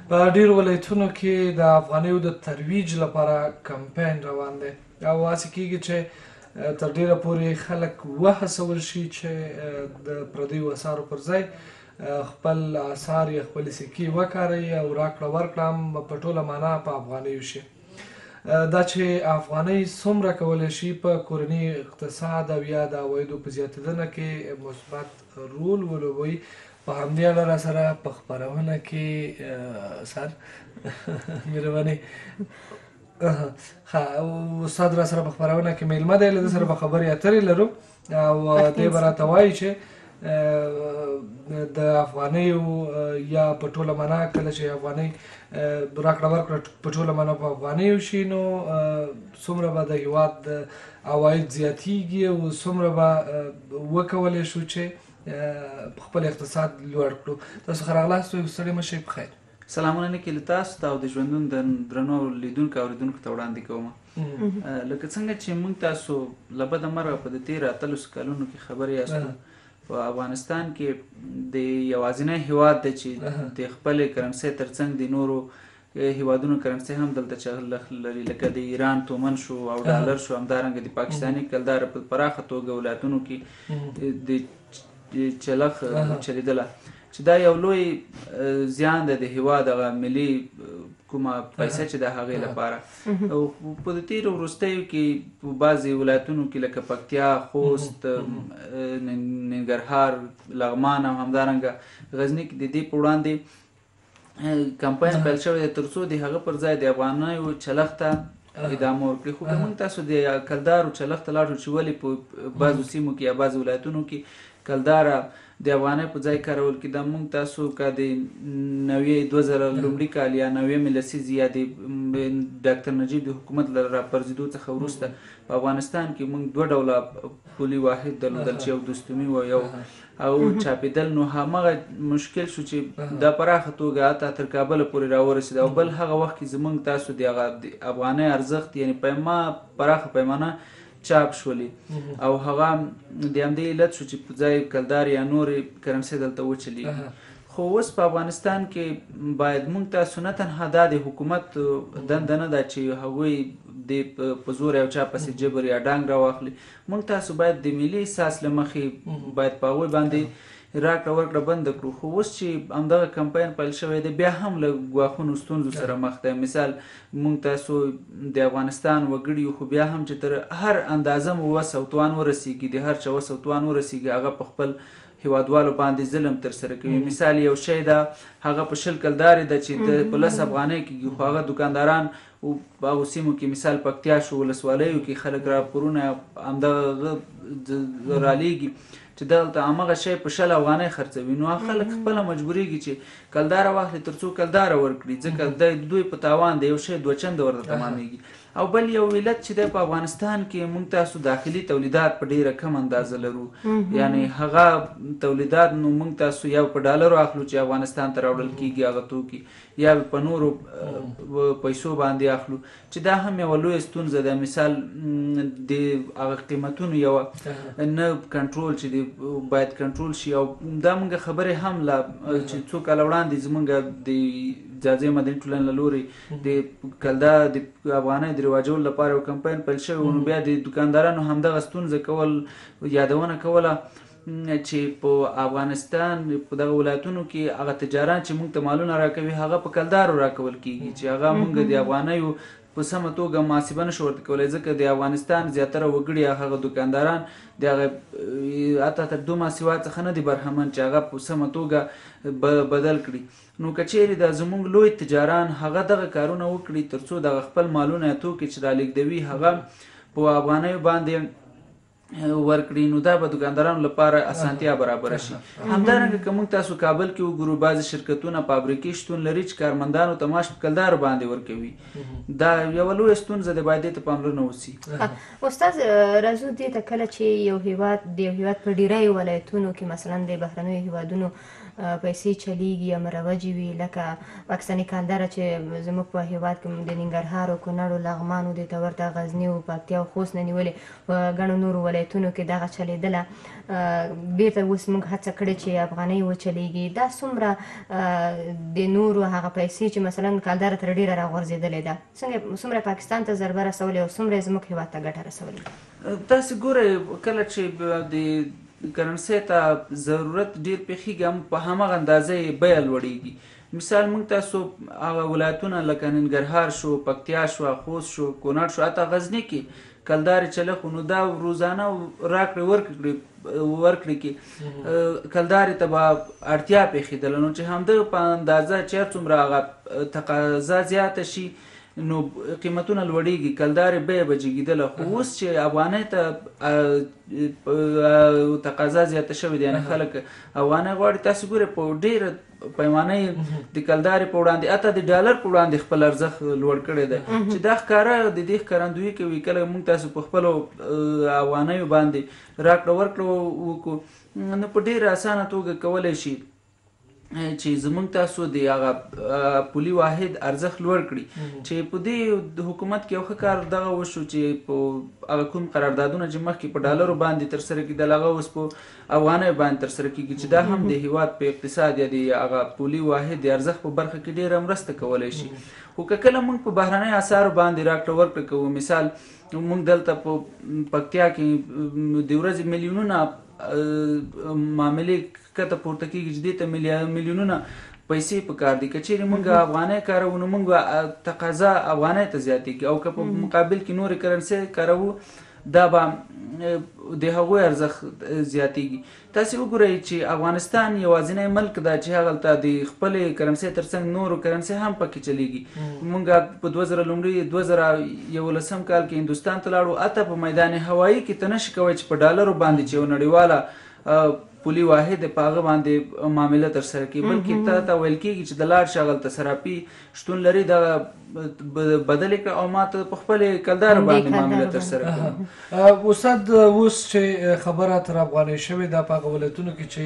په ډېرو ولایتونو کې د افغانیو د ترویج لپاره کمپاین روان دی او هڅې کېږي چې تر ډېره پورې خلک وهڅول شي چې د پردیو اثارو پر ځای خپل اثار یا خپلې سکې وکاروي او راکړه ورکړه هم په ټوله معنا په افغانیو شي. دا چې افغانۍ څومره کولی شي په کورني اقتصاد او یا د عوایدو په زیاتېدنه کې مثبت رول ولوبوي، په همدې اړه را سره په خپرونه کې سر مهرباني استاد را سره په خپرونه کې میلمه دی، له ده سره به خبرې اترې لرو او دی به راته وایي چې د افغانیو یا په ټوله معنا کله چې افغانۍ راکړه ورکړه په ټوله معنا په افغانیو شي نو څومره به د هېواد عواید زیاتیږي او څومره به وکولی شو چې خپل اقتصاد لوړ کړو. تاسو ښه راغلاست، ستړي مه شئ، په خیر. سلامونه نیکې له تاسو ته او د ژوندون د درنو لیدونکو او اورېدونکو ته وړاندې کوم. لکه څنګه چې موږ تاسو له بده مرغه په د تېرو 18 کلونو کې خبرې یاستو، په افغانستان کې د یوازینی هیواد دی چې د خپلې کرنسۍ ترڅنګ د نورو هیوادونو کرنسۍ هم دلته چغلق لري، لکه د ایران تومن شو او ډالر شو، همدارنګه د پاکستاني کلدار په پراخه توګه ولایتونو کې د چلخ چلیدله، چې دا یو لوی زیان دی د هیواد هغه ملي کومه پیسه چې د هغې لپاره. او په د تېرو وروستیو کې په بعضې ولایتونو کې لکه پکتیا، خوست، ننګرهار، لغمان او همدارنګه غزني کې د دې په وړاندې کمپاین پیل شوی دی تر څو د هغه پر ځای د افغانیو چلخ ته ادامه ورکړي. خو که موږ تاسو د کلدارو چلخ ته لاړ شو چې ولې په بعضو سیمو کې یا بعضو ولایتونو کې کلداره د افغانۍ په ځای کارول کېده، موږ تاسو که د 2000 لومړي کال یا 90 لسیزې یا د ډاکټر نجیب د حکومت له راپرځېدو څخه وروسته په افغانستان کې موږ 2 ډوله پولي واحد درلودل چې یو دوستومي و یو او چاپېدل. نو همغه مشکل شو چې دا پراخه توګه حتی تر کابله پورې راورسېد او بل هغه وخت کې زموږ تاسو د هغه افغانۍ ارزښت یعنې پراخه پیمانه چاپ شولي او هغه د همدې علت شو چې په ځای کلدار یا نورې کرنسۍ دلته وچلېږي. خو اوس په افغانستان کې باید موږ تاسو نه تنها دا د حکومت دنده نه ده چې هغوی د په زور یو چا پسې جبر یا ډانګ راواخلي، موږ تاسو باید د ملي احساس له مخې باید په هغوی باندې راکړه ورکړه بنده کړو. خو اوس چې همدغه کمپاین پیل شوی دی بیا هم له ګواښونو ستونزو سره مخ دی. مثال موږ تاسو د افغانستان وګړي یو، خو بیا هم چې تر هر اندازه مو وس او توان ورسیږي، د هر چا وس او توان ورسیږي، هغه په خپل هیوادوالو باندې ظلم ترسره کوي. مثال یو شی ده هغه په 20 کلدارې ده چې په 10 افغانۍ کېږي، خو هغه دکانداران په هغو سیمو کې مثال پکتیا شو ولسوالیو کې خلک راپورونه همدغه رالیږي چې دلته همغه شی په 20 افغانۍ خرڅوي. نو خلک خپله مجبورېږي چې کلداره واخلي تر څو کلداره ورکړي، ځکه د دوی په تاوان د یو شی 2 چنده ورته تمامېږي. او بل یو علت چې دی په افغانستان کې موږ تاسو داخلي تولیدات په ډیره کم اندازه لرو، یعنی هغه تولیدات نو موږ تاسو یا په ډالرو اخلو چې افغانستان ته راوړل کېږي هغه توکي، یا په نورو پیسو باندې اخلو، چې دا هم یوه لویه ستونزه ده. مثال د هغه قیمتونو یوه نه کنټرول چې دی باید کنټرول شي. او دا موږ خبرې هم لا چې څو کاله وړاندې زموږ د جازې مدني ټولنې له لورې د کلدا د افغانۍ د رواجولو لپاره یو کمپاین پیل شوی، نو بیا د دکاندارانو همدغه ستونزه کول یادونه کوله چې په افغانستان په دغه ولایتونو کې هغه تجاران چې موږ ته مالونه راکوي هغه په کلدارو راکول کېږي، چې هغه موږ د افغانیو په سمه توګه محاسبه نشو ورته کولی، ځکه د افغانستان زیاتره وګړي هغه دکانداران د هغه حتی تر 2 محاسبات څخه نه دي برخمن چې هغه په سمه توګه بدل کړي. نو که چیرې دا زموږ لوی تجاران هغه دغه کارونه وکړي تر څو دغه خپل مالونه یا توکي چې رالیږدوي هغه په افغانیو باندې ورکړي، نو دا به دکاندارانو لپاره اسانتیا برابره شي. همدارنګه که موږ تاسو کابل کې وګورو بعضې شرکتونه فابریکې شتون لري چې کارمندانو ته معاش په کلدارو باندې ورکوي. دا یوه لویه ستونزه ده، باید دې ته پاملرنه وشي. استاد راځو دې ته کله چې یو هیواد د یو هیواد په ډیری ولایتونو کې مثلا د بهرنیو هیوادونو پیسې چلیږي یا مروجې وي، لکه پاکستاني کلداره چې زموږ په هېواد کې د ننګرهار او کونړ او لغمان او دې ته ورته غزني او پکتیا او خوست نه نیولې، په ګڼو نورو ولایتونو کې دغه چلېدله. بېرته اوس موږ هڅه کړې چې افغانۍ وچلېږي. دا څومره د نورو هغه پیسې چې مثلا کلداره تر ډېره راغورځېدلې ده، څومره پاکستان ته ضربه رسولې او څومره یې زموږ هېواد ته ګټه رسولې؟ تاسې ګورئ کله چې د کرنسۍ ته ضرورت ډېر پېښېږي په هماغه اندازه یې بیه لوړېږي. مثال موږ تاسو هغه ولایتونه لکه ننګرهار شو، پکتیا شو، خوست شو، کونړ شو، حتی غزني کې کلدارې چله خو نو دا روزانه راکړې ورکړې کې کلدارې ته به اړتیا پېښېدله، نو چې همدغه په اندازه چې څومره هغه تقاضا زیاته شي نو قیمتونه لوړېږي، کلدارې بیه به جګېدله. خو اوس چې افغانۍ ته تقاضا زیاته شوې ده، یعنې خلک افغانۍ غواړي، تاسې ګورئ په ډېره پیمانه د کلدارې په وړاندې حتی د ډالر په وړاندې خپل ارزښت لوړ کړی دی، چې دا ښکاره د دې ښکارندویي کوي. کله موږ تاسو په خپلو افغانیو باندې راکړه ورکړه وکړو نو په ډېره اسانه توګه کولی شي چې زموږ تاسو د هغه پولي واحد ارزښت لوړ کړي. چې په دې حکومت کې یو ښه کار دغه وشو چې په هغه کوم قراردادونه چې مخکې په ډالرو باندې ترسره کېدل هغه اوس په افغانیو باندې ترسره کېږي، چې دا هم د هېواد په اقتصاد یا د هغه پولي واحد د ارزښت په برخه کې ډېره مرسته کولی شي. خو که کله موږ په بهرنیو اسعارو باندې راکړه ورکړه کوو، مثال موږ دلته په پکتیا کې د ورځې میلیونونه معاملې کته پورته کېږي چې دې ته میلیونونه پیسې پکار دي. که چیرې موږ افغانۍ کاروو نو موږ تقاضا افغانۍ ته زیاتېږي، او که په مقابل کې نورې کرنسۍ کاروو دا به د هغوی ارزښت زیاتېږي. تاسې وګورئ چې افغانستان یوازینی ملک ده چې هغلته د خپلې کرنسۍ ترڅنګ نورو کرنسۍ هم پکې چلیږي. موږ په 2011 کال کې هندوستان ته لاړو، حتی په میدان هوایي کې ته نشي کوی چې په ډالرو باندې چې یو نړیواله پولي واحد په هغه باندې معامله ترسره کړي، بلکې ته ویل کېږي چې د لاړ شي هغلته صرافي شتون لري، دغه بدلې کړه او ما ته په خپلې کلداره باندې معامله ترسره کړه. استاد اوس چې خبره تر افغانۍ شوې ده په هغه ولایتونو کې چې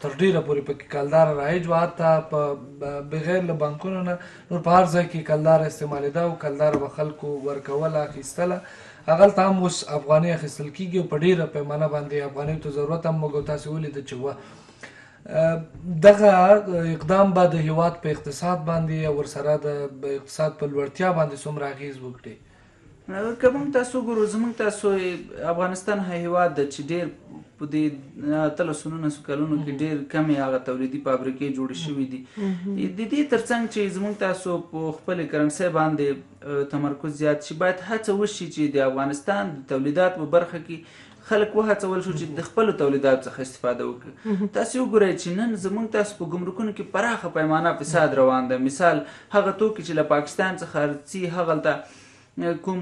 تر ډېره پورې پکې کلداره رایج وه، حتی په بغیر له بانکونو نه نور په هر ځای کې کلداره استعمالېده او کلداره به خلکو ورکوله، اخیستله. هغلته هم اوس افغانۍ اخیستل کېږي او په ډېره پیمانه باندې افغانیو ته ضرورت هم موږ تاسې ولیده چې وه. دغه اقدام به د هېواد په اقتصاد باندې او ورسره د اقتصاد په لوړتیا باندې څومره اغېز وکړي؟ که موږ تاسو ګورو، زموږ تاسو افغانستان هېواد ده چې ډېر په دې 1900 کلونو کې ډېر کمې هغه تولیدي فابریکې جوړې شوي دي. د دې ترڅنګ چې زموږ تاسو په خپلې کرنسۍ باندې تمرکز زیات شي، باید هڅه وشي چې د افغانستان د تولیداتو په برخه کې خلک وهڅول شو چې د خپلو تولیداتو څخه استفاده وکړي. تاسې وګورئ چې نن زموږ تاسو په ګمرکونو کې پراخه پیمانه فساد روان ده. مثال هغه توکي چې له پاکستان څخه راځي، هغلته کوم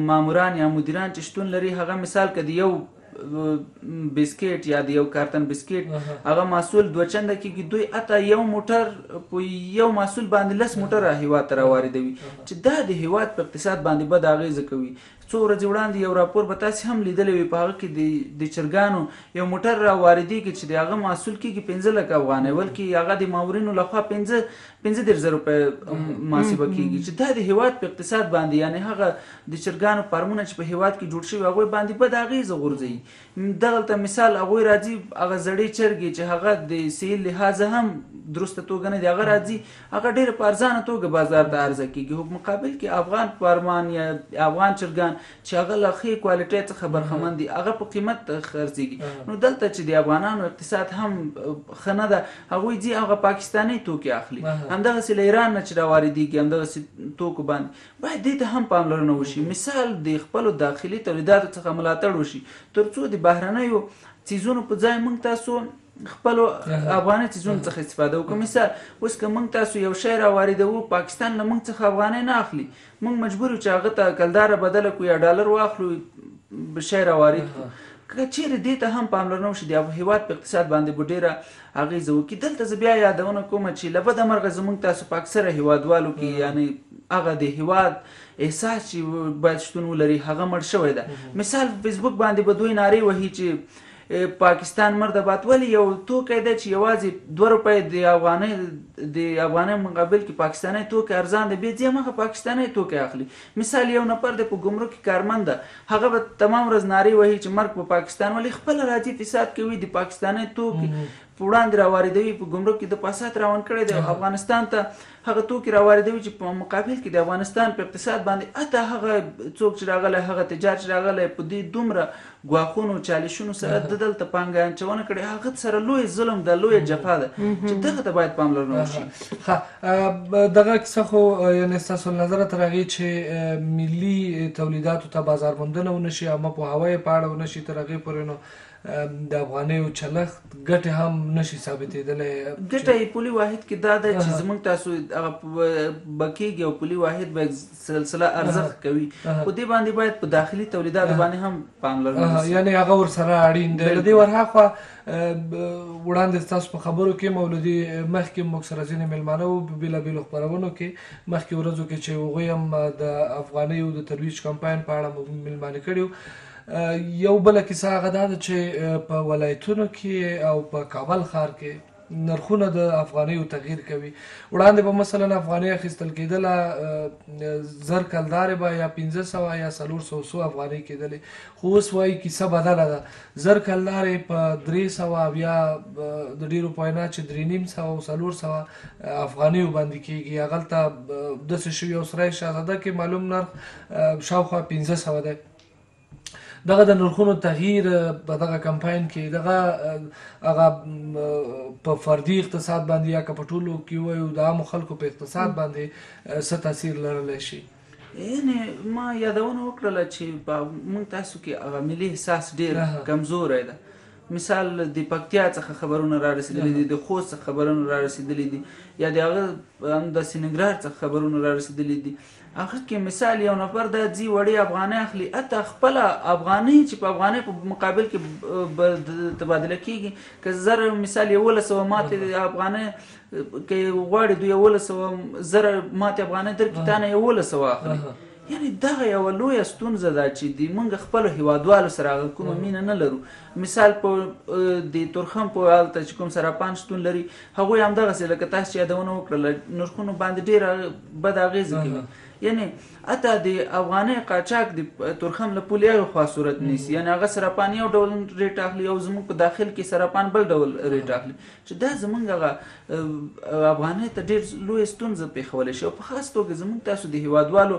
ماموران یا مدیران چې شتون لري، هغه مثال که د یو بسکیټ یا د یو کارتن بسکیټ هغه محصول 2 چنده کېږي، دوی حتی یو موټر په یو محصول باندې 10 موټره هېواد ته راواردوي، چې دا د هېواد په اقتصاد باندې بد اغېزه کوي. څو ورځې وړاندې یو راپور به تاسې هم لیدلی وي، په هغه کې د چرګانو یو موټر راواردېږي چې د هغه محصول کېږي 15 لکه افغانۍ، بلکې هغه د مامورینو لخوا 15,000 روپۍ محاسبه کېږي، چې دا د هېواد په اقتصاد باندې، یعنې هغه د چرګانو فارمونه چې په هېواد کې جوړ شوي هغوی باندې بد اغېزه غورځوي. دغلته مثال هغوی راځي، هغه زړې چرګې چې هغه د صحي لحاظه هم درسته توګه نه دي، هغه راځي هغه ډېره په ارزانه توګه بازار ته عرضه کېږي. په مقابل کې افغان فارمان یا افغان چرګان چې هغه له ښې کوالټۍ څخه برخمن دي، هغه په قیمت خرڅېږي. نو دلته چې د افغانانو اقتصاد هم ښه نه ده، هغوی ځي هغه پاکستاني توکي اخلي، همدغسې له ایران نه چې راواردېږي همدغسې توکو باندې باید دې ته هم پاملرنه وشي. مثال د خپلو داخلي تولیداتو څخه ملاتړ وشي، تر څو د بهرنیو څیزونو په ځای موږ تاسو خپلو افغاني څیزونو څخه استفاده وکړو. مثال اوس که موږ تاسو یو شی راواردوو، پاکستان له موږ څخه افغانۍ نه اخلي، موږ مجبور یو چې هغه ته کلداره بدله کړو یا ډالر واخلو شی راوارد کړو. که چیرې دې ته هم پاملرنه وشي، د هېواد په اقتصاد باندې به ډېره اغېزه وکړي. دلته زه بیا یادونه کوم چې له بده مرغه زموږ تاسو په اکثره هېوادوالو کې یعنې هغه د هېواد احساس چې باید شتون ولري هغه مړ شوی ده. مثال فیسبوک باندې به دوی نارې وهي چې پاکستان مردباد ولې یو توکی دی چې یوازې 2 روپۍ د افغانۍ مقابل کې پاکستاني توکی ارزان دی، بیا ځي هماغه پاکستاني توکی اخلي. مثال یو نفر دی په ګمرک کې کارمند ده، هغه به تمام ورځ نارې وهي چې مرګ په پاکستان، ولې خپله راځي فساد کوي د پاکستاني توکي په وړاندې راواردوي، په ګمرک کې د فساد روان کړی دی، افغانستان ته هغه توکي راواردوي چې په مقابل کې د افغانستان په اقتصاد باندې حتی هغه څوک چې راغلی، هغه تجار چې راغلی په دې دومره ګواښونو چالشونو سره د دلته پانګه اچونه کړې، هغه سره لوی ظلم ده، لویه جفا ده چې دغه ته باید پاملرنه وشي. دغه کیسه خو یعنې ستاسو له نظره تر هغې چې ملي تولیداتو ته بازار موندنه ونه شي، عامه پوهاوی یې په اړه ونه شي، تر هغې پورې نو د افغانیو چلښت ګټې هم نشي ثابتېدلی. ګټه یې پولي واحد کې دا ده چې زموږ تاسو هغه به کېږي او پولي واحد به سلسله ارزښت کوي، خو دې باندې باید په داخلي تولیداتو باندې هم پاملرنه وشي، یعنې هغه ورسره اړین دی. له دې ورهاخوا وړاندې ستاسو په خبرو کې مولودي مخکې موږ سره ځینې مېلمانه وو په بېلابېلو خپرونو کې مخکې ورځو کې چې هغوی هم د افغانیو د ترویج کمپاین په اړه مېلمانې کړي وو. یو بله کیسه هغه دا ده چې په ولایتونو کې او په کابل ښار کې نرخونه د افغانیو تغییر کوي. وړاندې به مثلا افغانۍ اخیستل کېدله 1000 کلدارې به یا 1500 یا 400 افغانۍ کېدلې، خو اوس وایي کیسه بدله ده، 1000 کلدارې په 300 بیا د ډېرو په وینا چې 350 او 400 افغانیو باندې کېږي. هغلته داسې شوي یو سرای شهزاده کې معلوم نرخ شاوخوا 1500 دی. دغه د نرخونو تغییر په دغه کمپاین کې دغه هغه په فردي اقتصاد باندې یا که په ټولو کې وایو د عامو خلکو په اقتصاد باندې څه تاثیر لرلی شي؟ یعنې ما یادونه وکړله چې موږ تاسو کې هغه ملي احساس ډېر کمزوری ده. مثال د پکتیا څخه خبرونه را رسېدلي دي، د خوست څخه خبرونه را رسېدلي دي، یا د هغه همداسې ننګرهار څخه خبرونه را رسېدلي دي. هغه کې مثال یو نفر دا ځي وړې افغانۍ اخلي، حتی خپله افغانۍ چې په افغانۍ په مقابل کې تبادله کېږي، که زر مثال 1100 ماتې افغانۍ که غواړي دوی 1100 زره ماتې افغانۍ درکړي، تا نه 1100 اخلي. یعنې دغه یوه لویه ستونزه ده چې د موږ خپلو هیوادوالو سره هغه کومه مینه نه لرو. مثال په د تورخم په هلته چې کوم سراپان شتون لري، هغوی همدغسې لکه تاسو چې یادونه وکړله نرخونو باندې ډېره بده اغېزه کوي. یعنې حتی د افغانۍ قاچاق د تورخم له پولې هغه خوا صورت نیسي، یعنې هغه سراپان یو ډول ریټ اخلي او زموږ په داخل کې سراپان بل ډول ریټ اخلي، چې دا زموږ هغه افغانۍ ته ډېر لویه ستونزه پېښولی شي. او په خاص توګه زموږ تاسو د هیوادوالو،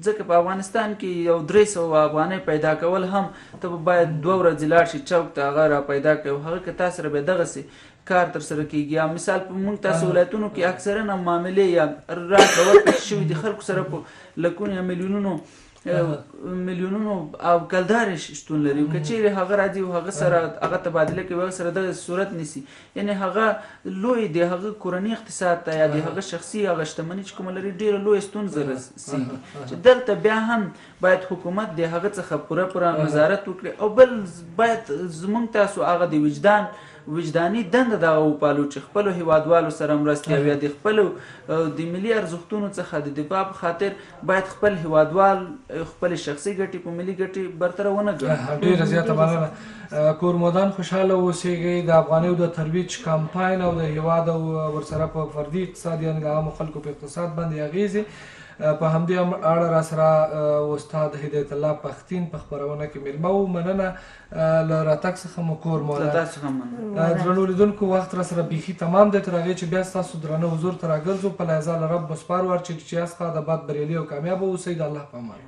ځکه په افغانستان کې یو 300 افغانۍ پیدا کول هم ته باید 2 ورځې لاړ شي چوک ته هغه را پیدا کړي، او هغه که تا سره بیا دغسې کار تر سره کېږي. یا مثال په موږ تاسو ولایتونو کې اکثرا معاملې یا راکړه ورکړه شوي د خلکو سره په لکونو یا میلیونونو او کلدارې شتون لري، که چیرې هغه راځي او هغه سره هغه تبادله کوي، هغه سره دغه صورت نیسي، یعنې هغه لوی د هغه کورني اقتصاد ته یا د هغه شخصي هغه شتمني چې کومه لري ډېره لویه ستونزه رسېږي، چې دلته بیا هم باید حکومت د هغه څخه پوره نظارت وکړي. او بل باید زموږ تاسو هغه د وجداني دنده دغه وپالو چې خپلو هیوادوالو سره مرستې او یا د خپلو د ملي ارزښتونو څخه د دفاع په خاطر باید خپل هیوادوال خپلې شخصي ګټې په ملي ګټې برتره ونه ګڼي. ډېره زیاته مننه. کورمودان خوشحاله اوسېږئ. د افغانیو د ترویج کمپاین او د هیواد او ورسره په فردي اقتصاد یعنې د عامو خلکو په اقتصاد باندې اغېزې په همدې اړه را سره استاد هدایت الله پښتین په خپرونه کې مېلمه وو. مننه له راتګ څخه مو کورمودان. درنو لیدونکو وخت را سره بیخي تمام دی، تر هغې چې بیا ستاسو درانه حضور ته راګرځو. په لحظه له رب سپارو چې یاست ښه د باد بریالي او کامیابه اوسئ. د الله په امان.